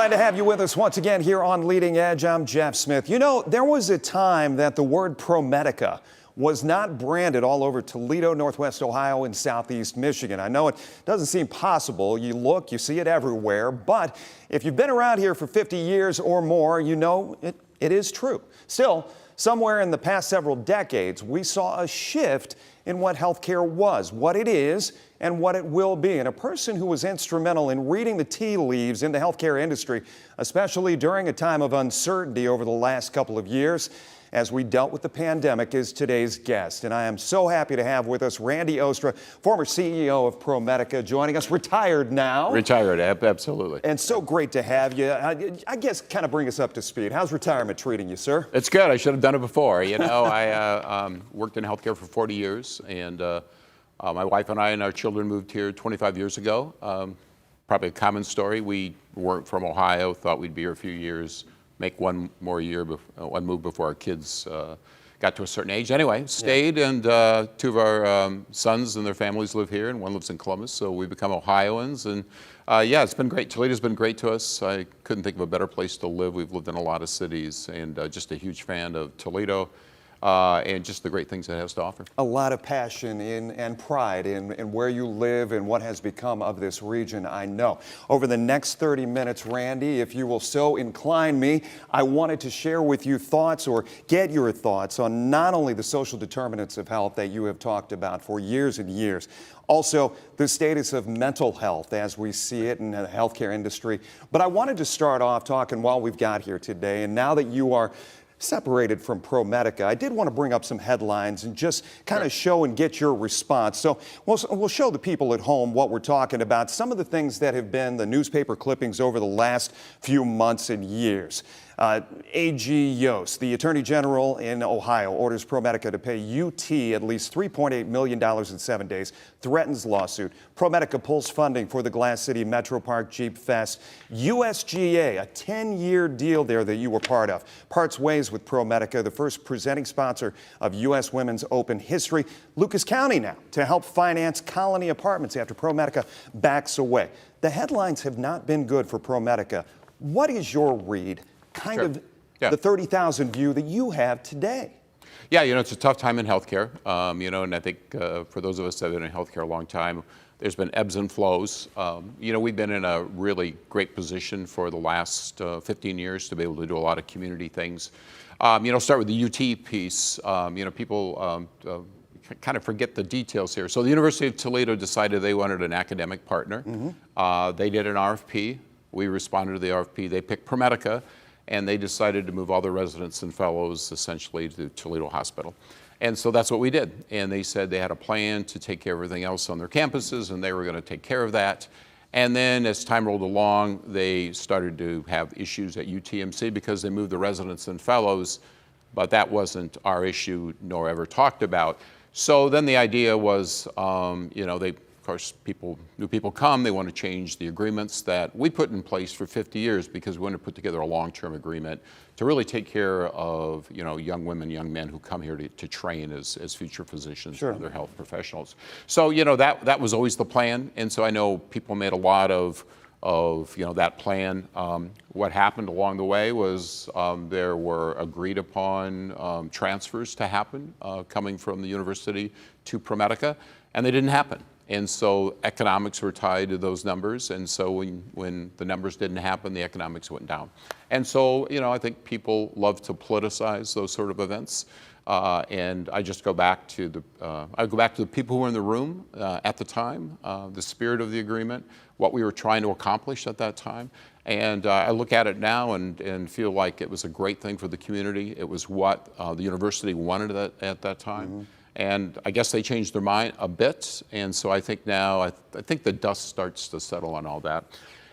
Glad to have you with us once again here on Leading Edge. I'm Jeff Smith. You know, there was a time that the word ProMedica was not branded all over Toledo, Northwest Ohio, and Southeast Michigan. I know it doesn't seem possible. You look, you see it everywhere. But if you've been around here for 50 years or more, you know it is true. Still, somewhere in the past several decades, we saw a shift in what healthcare was, what it is, and what it will be. And a person who was instrumental in reading the tea leaves in the healthcare industry, especially during a time of uncertainty over the last couple of years, as we dealt with the pandemic, is today's guest. And I am so happy to have with us Randy Oostra, former CEO of ProMedica, joining us, retired now. Retired, absolutely. And so great to have you. I guess kind of bring us up to speed. How's retirement treating you, sir? It's good. I should have done it before. You know, I worked in healthcare for 40 years, and my wife and I and our children moved here 25 years ago. Probably a common story. We weren't from Ohio, thought we'd be here a few years, make one more year, one move before our kids got to a certain age. Anyway, stayed, and two of our sons and their families live here, and one lives in Columbus, so we become Ohioans. And yeah, it's been great. Toledo's been great to us. I couldn't think of a better place to live. We've lived in a lot of cities, and just a huge fan of Toledo. And just the great things it has to offer. A lot of passion and pride in where you live and what has become of this region, I know. Over the next 30 minutes, Randy, if you will so incline me, I wanted to share with you thoughts or get your thoughts on not only the social determinants of health that you have talked about for years and years, also the status of mental health as we see it in the healthcare industry. But I wanted to start off talking while we've got here today, and now that you are separated from ProMedica, I did want to bring up some headlines and just kind of show and get your response. So we'll show the people at home what we're talking about, some of the things that have been the newspaper clippings over the last few months and years. A.G. Yost, the Attorney General in Ohio, orders ProMedica to pay UT at least $3.8 million in 7 days, threatens lawsuit. ProMedica pulls funding for the Glass City Metro Park Jeep Fest. USGA, a 10-year deal there that you were part of, parts ways with ProMedica, the first presenting sponsor of U.S. Women's Open history. Lucas County now to help finance Colony Apartments after ProMedica backs away. The headlines have not been good for ProMedica. What is your read? Kind of the 30,000 view that you have today. Yeah, you know, it's a tough time in healthcare, you know, and I think for those of us that have been in healthcare a long time, there's been ebbs and flows. You know, we've been in a really great position for the last 15 years to be able to do a lot of community things. You know, start with the UT piece. You know, people kind of forget the details here. So the University of Toledo decided they wanted an academic partner. They did an RFP. We responded to the RFP. They picked ProMedica, and they decided to move all their residents and fellows essentially to Toledo Hospital. And so that's what we did. And they said they had a plan to take care of everything else on their campuses, and they were going to take care of that. And then as time rolled along, they started to have issues at UTMC because they moved the residents and fellows, but that wasn't our issue nor ever talked about. So then the idea was, you know, of course, new people come, they want to change the agreements that we put in place for 50 years because we want to put together a long-term agreement to really take care of, you know, young women, young men who come here to train as future physicians and other health professionals. So, you know, that was always the plan. And so I know people made a lot of you know, that plan. What happened along the way was there were agreed upon transfers to happen coming from the university to ProMedica, and they didn't happen. And so economics were tied to those numbers, and so when the numbers didn't happen, the economics went down. And so, you know, I think people love to politicize those sort of events, and I just go back to the people who were in the room at the time, the spirit of the agreement, what we were trying to accomplish at that time. And I look at it now and feel like it was a great thing for the community. It was what the university wanted at that time. And I guess they changed their mind a bit, and so I think now, I think the dust starts to settle on all that.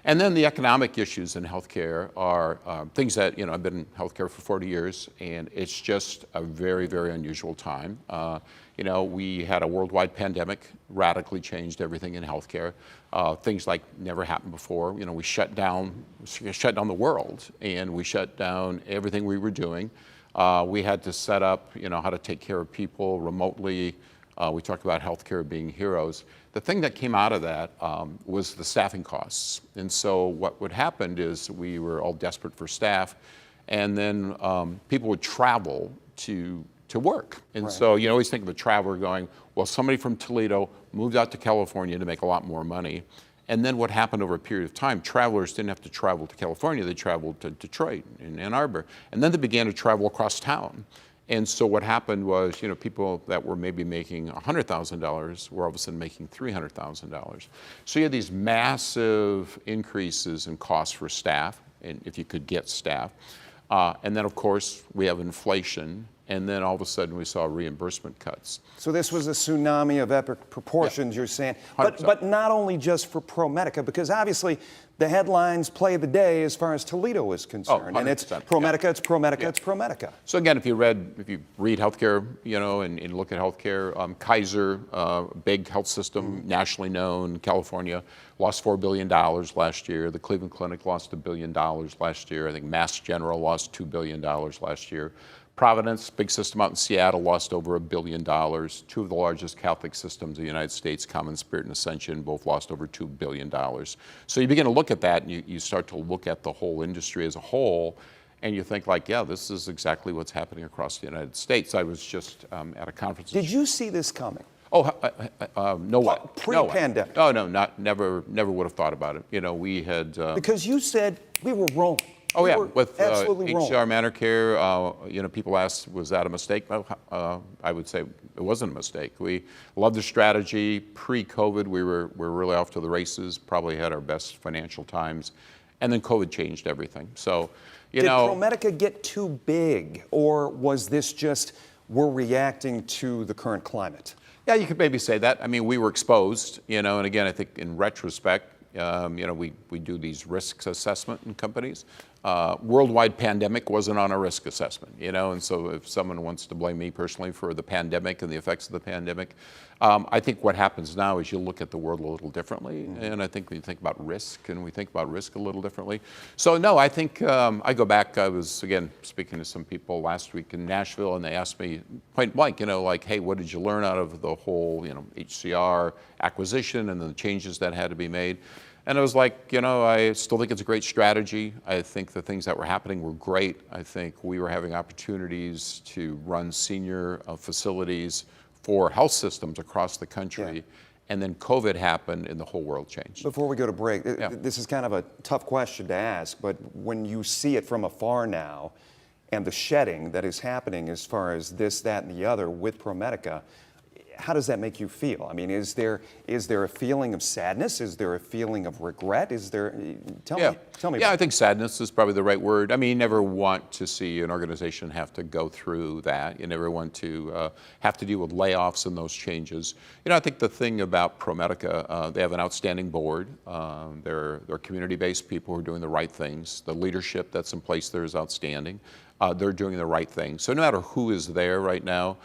And then the economic issues in healthcare are things that, you know, I've been in healthcare for 40 years, and it's just a very, very unusual time. You know, we had a worldwide pandemic, radically changed everything in healthcare. Things like never happened before. You know, we shut down the world, and we shut down everything we were doing. We had to set up, you know, how to take care of people remotely. We talked about healthcare being heroes. the thing that came out of that was the staffing costs. And so what would happen is we were all desperate for staff, and then people would travel to work. And so you always think of a traveler going, well, somebody from Toledo moved out to California to make a lot more money. And then what happened over a period of time, travelers didn't have to travel to California, they traveled to Detroit and Ann Arbor. And then they began to travel across town. And so what happened was, people that were maybe making $100,000 were all of a sudden making $300,000. So you had these massive increases in costs for staff, and if you could get staff. And then, of course, we have inflation. And then all of a sudden we saw reimbursement cuts. So this was a tsunami of epic proportions, you're saying. But not only just for ProMedica, because obviously the headlines play the day as far as Toledo is concerned. And it's ProMedica, it's ProMedica, it's ProMedica. So again, if you read healthcare, and look at healthcare, Kaiser, big health system, nationally known, California, lost $4 billion last year. The Cleveland Clinic lost $1 billion last year. I think Mass General lost $2 billion last year. Providence, big system out in Seattle, lost over $1 billion. Two of the largest Catholic systems in the United States, Common Spirit and Ascension, both lost over $2 billion. So you begin to look at that, and you start to look at the whole industry as a whole, and you think like, yeah, this is exactly what's happening across the United States. I was just at a conference. Did you see this coming? Oh, no way. Pre-pandemic? No, never would have thought about it. We had... because you said we were wrong. Oh yeah, with absolutely wrong. HCR Manor Care, people asked, was that a mistake? I would say it wasn't a mistake. We loved the strategy. Pre-COVID, we were really off to the races, probably had our best financial times. And then COVID changed everything. So, Did ProMedica get too big, or was this just we're reacting to the current climate? Yeah, you could maybe say that. I mean, we were exposed, and again, I think in retrospect, we do these risks assessment in companies. Worldwide pandemic wasn't on a risk assessment, and so if someone wants to blame me personally for the pandemic and the effects of the pandemic, I think what happens now is you look at the world a little differently, and I think we think about risk, and we think about risk a little differently. So no, I think I go back, I was, again, speaking to some people last week in Nashville, and they asked me point blank, like, hey, what did you learn out of the whole, HCR acquisition and the changes that had to be made? And I was like, I still think it's a great strategy. I think the things that were happening were great. I think we were having opportunities to run senior facilities for health systems across the country. Yeah. And then COVID happened and the whole world changed. Before we go to break, this is kind of a tough question to ask, but when you see it from afar now and the shedding that is happening as far as this, that, and the other with ProMedica, how does that make you feel? I mean, is there a feeling of sadness? Is there a feeling of regret? Tell me. Yeah, I think sadness is probably the right word. I mean, you never want to see an organization have to go through that. You never want to have to deal with layoffs and those changes. I think the thing about ProMedica, they have an outstanding board. They're community-based people who are doing the right things. The leadership that's in place there is outstanding. They're doing the right thing. So no matter who is there right now,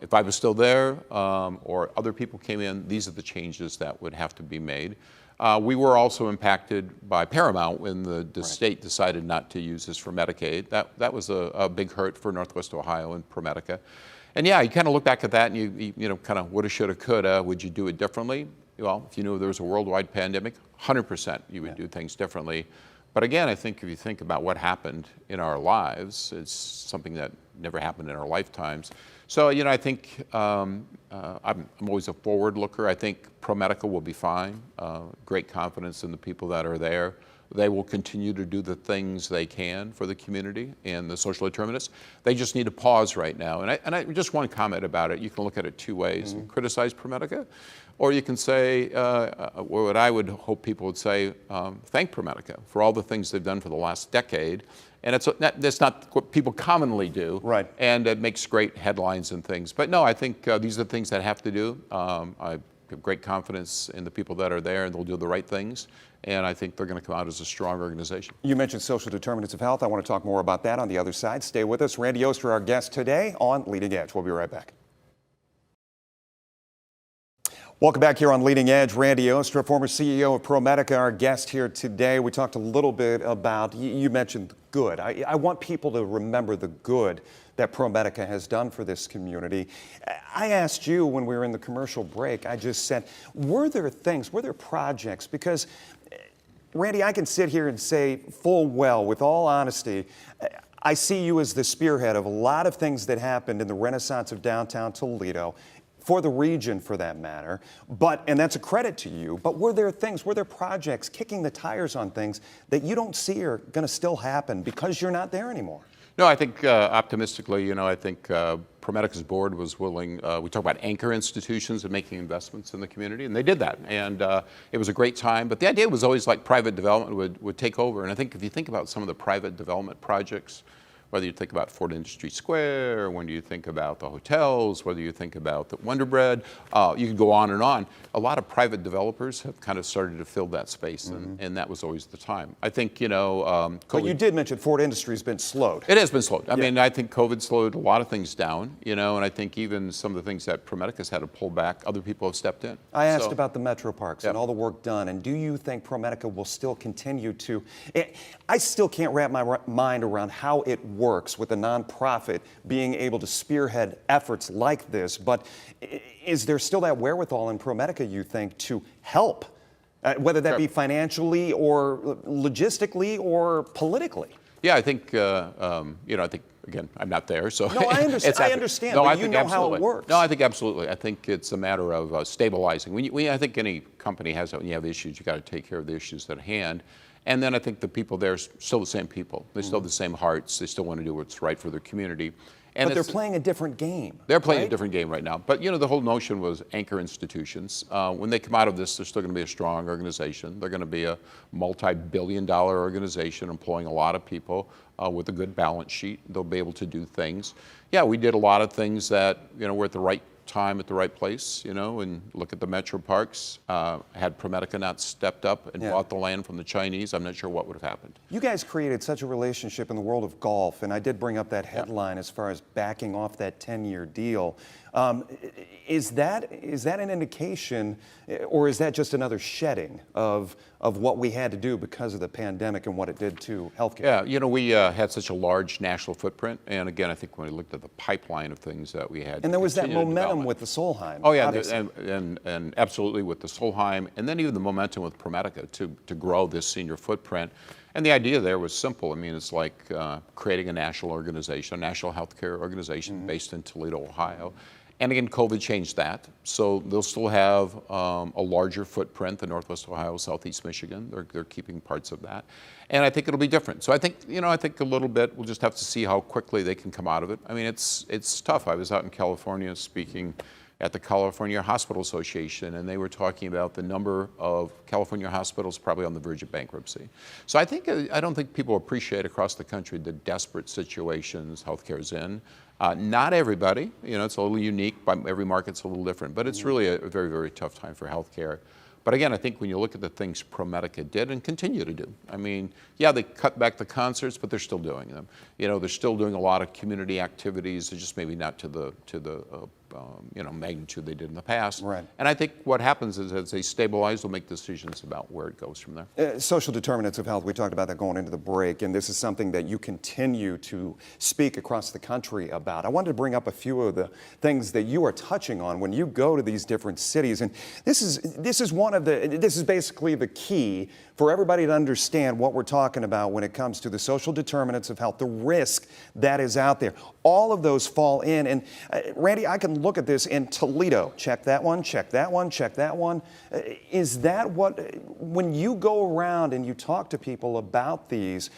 if I was still there or other people came in, these are the changes that would have to be made. We were also impacted by Paramount when the state decided not to use this for Medicaid. That was a big hurt for Northwest Ohio and ProMedica. And yeah, you kind of look back at that and you kind of woulda, shoulda, coulda. Would you do it differently? Well, if you knew there was a worldwide pandemic, 100% you would do things differently. But again, I think if you think about what happened in our lives, it's something that never happened in our lifetimes. So, I think I'm always a forward looker. I think ProMedica will be fine. Great confidence in the people that are there. They will continue to do the things they can for the community and the social determinists. They just need to pause right now. And I just one comment about it. You can look at it two ways. Criticize ProMedica, or you can say, what I would hope people would say, thank ProMedica for all the things they've done for the last decade. And that's not what people commonly do. Right. And it makes great headlines and things. But no, I think these are the things that have to do. I have great confidence in the people that are there, and they'll do the right things. And I think they're going to come out as a strong organization. You mentioned social determinants of health. I want to talk more about that on the other side. Stay with us. Randy Oostra, our guest today on Leading Edge. We'll be right back. Welcome back here on Leading Edge. Randy Oostra, former CEO of ProMedica, our guest here today. We talked a little bit about, you mentioned good. I want people to remember the good that ProMedica has done for this community. I asked you when we were in the commercial break, I just said, were there projects? Because, Randy, I can sit here and say full well, with all honesty, I see you as the spearhead of a lot of things that happened in the renaissance of downtown Toledo, for the region for that matter, and that's a credit to you, but were there projects kicking the tires on things that you don't see are going to still happen because you're not there anymore? No, I think optimistically, I think ProMedica's board was willing, we talk about anchor institutions and making investments in the community, and they did that. And it was a great time, but the idea was always like private development would take over. And I think if you think about some of the private development projects, whether you think about Ford Industry Square, or when you think about the hotels, whether you think about the Wonder Bread, you could go on and on. A lot of private developers have kind of started to fill that space, and that was always the time. I think, COVID, but you did mention Ford Industry has been slowed. It has been slowed. I mean, I think COVID slowed a lot of things down, and I think even some of the things that ProMedica's had to pull back, other people have stepped in. I asked about the metro parks and all the work done, and do you think ProMedica will still continue to? I still can't wrap my mind around how it works with a nonprofit being able to spearhead efforts like this, but is there still that wherewithal in ProMedica, you think, to help, whether that be financially or logistically or politically? Yeah, I think, I think, again, I'm not there, so. No, I understand, no, but I you think know absolutely. how it works. No, I think absolutely. I think it's a matter of stabilizing. I think any company has that. When you have issues, you got to take care of the issues at hand. And then I think the people there are still the same people. They still have the same hearts. They still want to do what's right for their community. And but they're playing a different game. They're playing a different game right now. But, the whole notion was anchor institutions. When they come out of this, they're still going to be a strong organization. They're going to be a multi-billion-dollar organization employing a lot of people with a good balance sheet. They'll be able to do things. Yeah, we did a lot of things that, were at the right time at the right place, and look at the metro parks. Had ProMedica not stepped up and bought the land from the Chinese, I'm not sure what would have happened. You guys created such a relationship in the world of golf, and I did bring up that headline as far as backing off that 10-year deal. Is that an indication, or is that just another shedding of what we had to do because of the pandemic and what it did to healthcare? Yeah, we had such a large national footprint, and again, I think when we looked at the pipeline of things that we had, and there was that momentum with the Solheim. Oh yeah, and absolutely with the Solheim, and then even the momentum with ProMedica to grow this senior footprint. And the idea there was simple. I mean, it's like creating a national organization, a national healthcare organization based in Toledo, Ohio. And again, COVID changed that. So they'll still have a larger footprint than Northwest Ohio, Southeast Michigan. They're keeping parts of that. And I think it'll be different. So I think, I think a little bit, we'll just have to see how quickly they can come out of it. I mean, it's tough. I was out in California speaking at the California Hospital Association, and they were talking about the number of California hospitals probably on the verge of bankruptcy. So I don't think people appreciate across the country the desperate situations healthcare is in. Not everybody, it's a little unique, every market's a little different, but it's really a very, very tough time for healthcare. But again, I think when you look at the things ProMedica did and continue to do, I mean, yeah, they cut back the concerts, but they're still doing them. They're still doing a lot of community activities, just maybe not to the magnitude they did in the past. Right. And I think what happens is as they stabilize, they'll make decisions about where it goes from there. Social determinants of health, we talked about that going into the break, and this is something that you continue to speak across the country about. I wanted to bring up a few of the things that you are touching on when you go to these different cities, and this is basically the key for everybody to understand what we're talking about when it comes to the social determinants of health, the risk that is out there. All of those fall in, and Randy, I can look at this in Toledo. Check that one, check that one, check that one. Is that when you go around and you talk to people about these,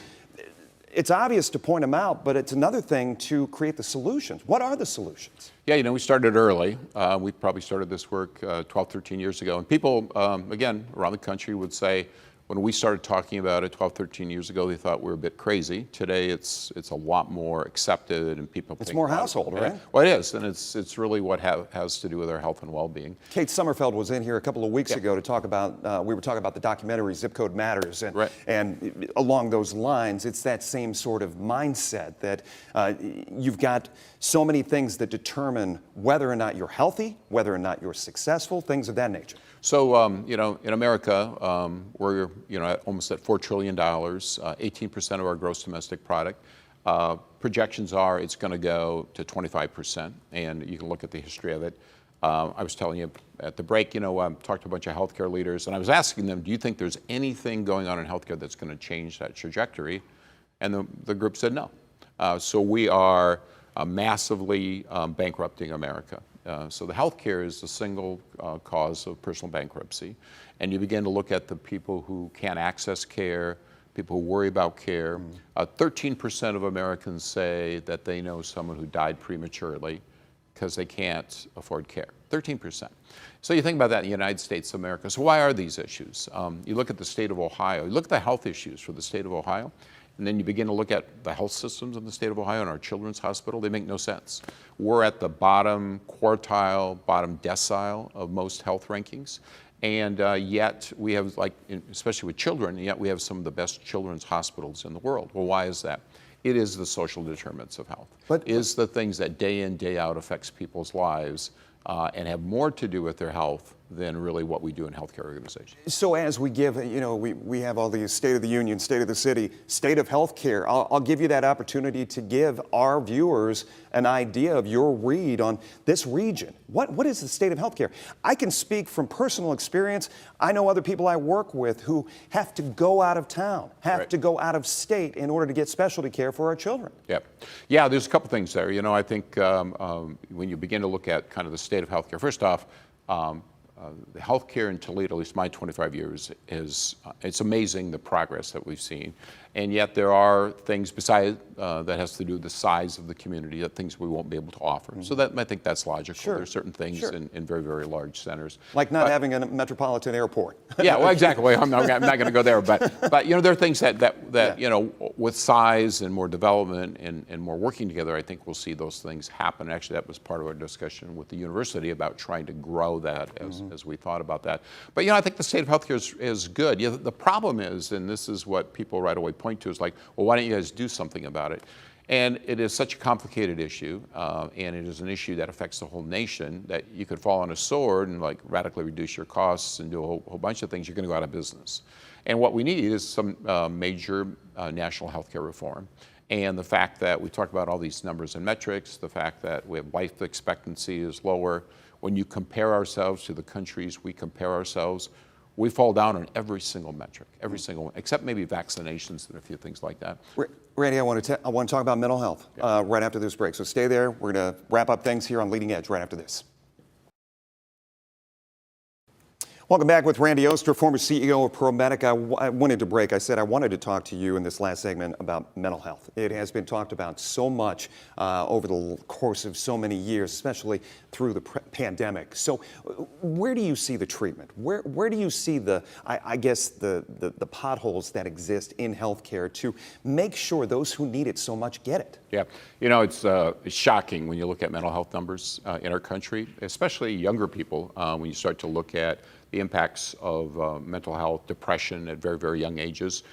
it's obvious to point them out, but it's another thing to create the solutions. What are the solutions? Yeah, we started early. We probably started this work 12, 13 years ago. And people, again, around the country would say, when we started talking about it 12, 13 years ago, they thought we were a bit crazy. Today, it's a lot more accepted, and people. It's more household, right? Well, it is, and it's really what has to do with our health and well-being. Kate Sommerfeld was in here a couple of weeks ago to talk about. We were talking about the documentary Zip Code Matters, and along those lines, it's that same sort of mindset that you've got so many things that determine whether or not you're healthy, whether or not you're successful, things of that nature. So, in America, we're, almost at $4 trillion, 18% of our gross domestic product. Projections are it's going to go to 25%, and you can look at the history of it. I was telling you at the break, talked to a bunch of healthcare leaders, and I was asking them, do you think there's anything going on in healthcare that's going to change that trajectory? And the group said no. So we are massively bankrupting America. So the healthcare is the single cause of personal bankruptcy. And you begin to look at the people who can't access care, people who worry about care. 13% of Americans say that they know someone who died prematurely because they can't afford care. 13%. So you think about that in the United States of America. So why are these issues? You look at the state of Ohio, you look at the health issues for the state of Ohio, and then you begin to look at the health systems in the state of Ohio and our children's hospital, they make no sense. We're at the bottom quartile, bottom decile of most health rankings. And yet we have, especially with children, yet we have some of the best children's hospitals in the world. Well, why is that? It is the social determinants of health. It is the things that day in, day out affects people's lives and have more to do with their health than really what we do in healthcare organizations. So as we give, we have all the State of the Union, State of the City, State of Healthcare. I'll give you that opportunity to give our viewers an idea of your read on this region. What is the state of healthcare? I can speak from personal experience. I know other people I work with who have to go out of town, have to go out of state in order to get specialty care for our children. Yeah, there's a couple things there. I think when you begin to look at kind of the state of healthcare, first off, the healthcare in Toledo, at least my 25 years, it's amazing the progress that we've seen. And yet there are things besides that has to do with the size of the community, that things we won't be able to offer. So I think that's logical. There are certain things in very, very large centers. Like not having a metropolitan airport. Yeah, well, exactly. I'm not going to go there. But there are things that with size and more development and more working together, I think we'll see those things happen. Actually, that was part of our discussion with the university about trying to grow that as we thought about that. But, I think the state of healthcare is good. The problem is, and this is what people right away point to, is like, well, why don't you guys do something about it? And it is such a complicated issue, and it is an issue that affects the whole nation, that you could fall on a sword and radically reduce your costs and do a whole bunch of things. You're going to go out of business. And what we need is some major national healthcare reform. And the fact that we talk about all these numbers and metrics, the fact that we have life expectancy is lower. When you compare ourselves to the countries we compare ourselves, we fall down on every single metric, every single one, except maybe vaccinations and a few things like that. Randy, I want to talk about mental health right after this break. So stay there. We're going to wrap up things here on Leading Edge right after this. Welcome back with Randy Oostra, former CEO of ProMedica. I went into break. I said I wanted to talk to you in this last segment about mental health. It has been talked about so much over the course of so many years, especially through the pandemic. So where do you see the treatment? Where do you see the potholes that exist in healthcare to make sure those who need it so much get it? Yeah, it's shocking when you look at mental health numbers in our country, especially younger people, when you start to look at the impacts of mental health, depression at very, very young ages.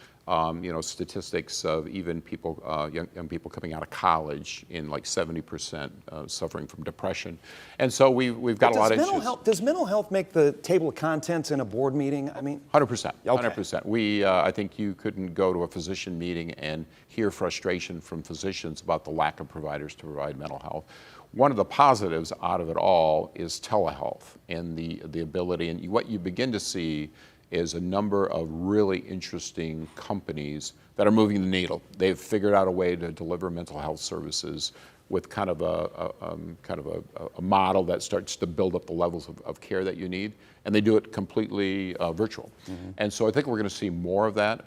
Statistics of even people, young people coming out of college in 70% suffering from depression. And so we've got a lot of issues. Does mental health make the table of contents in a board meeting? 100%. 100%. I think you couldn't go to a physician meeting and hear frustration from physicians about the lack of providers to provide mental health. One of the positives out of it all is telehealth and the ability, and what you begin to see is a number of really interesting companies that are moving the needle. They've figured out a way to deliver mental health services with kind of a model that starts to build up the levels of care that you need, and they do it completely virtual. And so I think we're going to see more of that.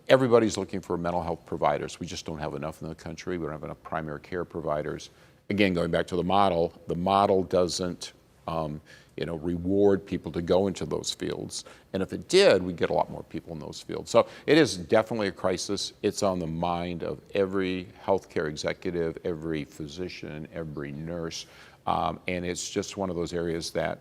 Everybody's looking for mental health providers. We just don't have enough in the country. We don't have enough primary care providers. Again, going back to the model doesn't reward people to go into those fields. And if it did, we'd get a lot more people in those fields. So it is definitely a crisis. It's on the mind of every healthcare executive, every physician, every nurse. And it's just one of those areas that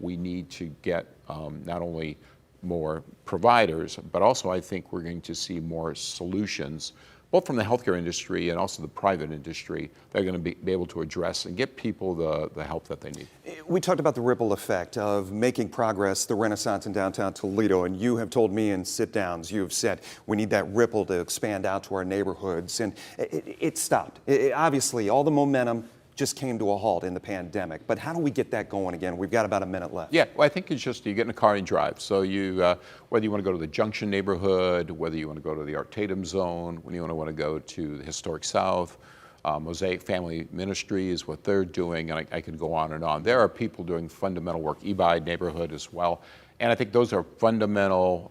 we need to get not only more providers, but also I think we're going to see more solutions both from the healthcare industry and also the private industry, they're going to be able to address and get people the help that they need. We talked about the ripple effect of making progress, the Renaissance in downtown Toledo, and you have told me in sit-downs, you have said we need that ripple to expand out to our neighborhoods, and it stopped. Obviously, all the momentum just came to a halt in the pandemic. But how do we get that going again? We've got about a minute left. Yeah, well, I think it's just you get in a car and drive. So you, whether you want to go to the Junction neighborhood, whether you want to go to the Artatum zone, when you want to go to the Historic South, Mosaic Family Ministry is what they're doing, and I could go on and on. There are people doing fundamental work, Ebi neighborhood as well, and I think those are fundamental,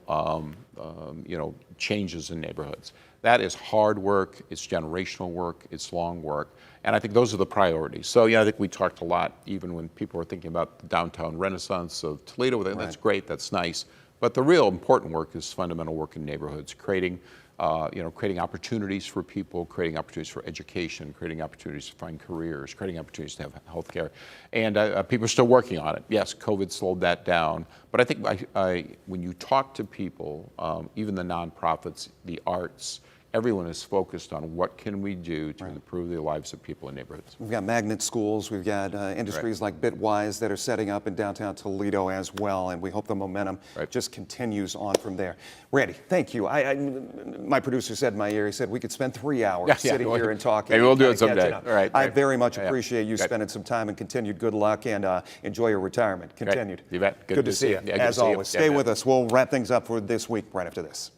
changes in neighborhoods. That is hard work, it's generational work, it's long work, and I think those are the priorities. So, I think we talked a lot, even when people were thinking about the downtown renaissance of Toledo. That's great, that's nice, but the real important work is fundamental work in neighborhoods, creating opportunities for people, creating opportunities for education, creating opportunities to find careers, creating opportunities to have health care. And people are still working on it. Yes, COVID slowed that down. But I think when you talk to people, even the nonprofits, the arts, everyone is focused on what can we do to improve the lives of people in neighborhoods. We've got magnet schools, we've got industries like Bitwise that are setting up in downtown Toledo as well, and we hope the momentum just continues on from there. Randy, thank you. My producer said in my ear, he said we could spend 3 hours sitting here and talking. Maybe we'll do it someday. All right. I very much appreciate you spending some time, and continued good luck, and enjoy your retirement. Continued. You bet. Good to see you. Yeah, as always. Stay with us. We'll wrap things up for this week right after this.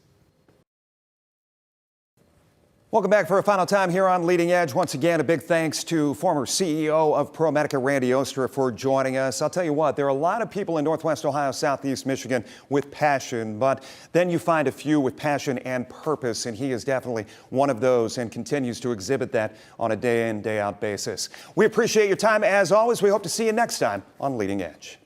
Welcome back for a final time here on Leading Edge. Once again, a big thanks to former CEO of ProMedica, Randy Oostra, for joining us. I'll tell you what, there are a lot of people in Northwest Ohio, Southeast Michigan with passion, but then you find a few with passion and purpose, and he is definitely one of those and continues to exhibit that on a day in, day out basis. We appreciate your time. As always, we hope to see you next time on Leading Edge.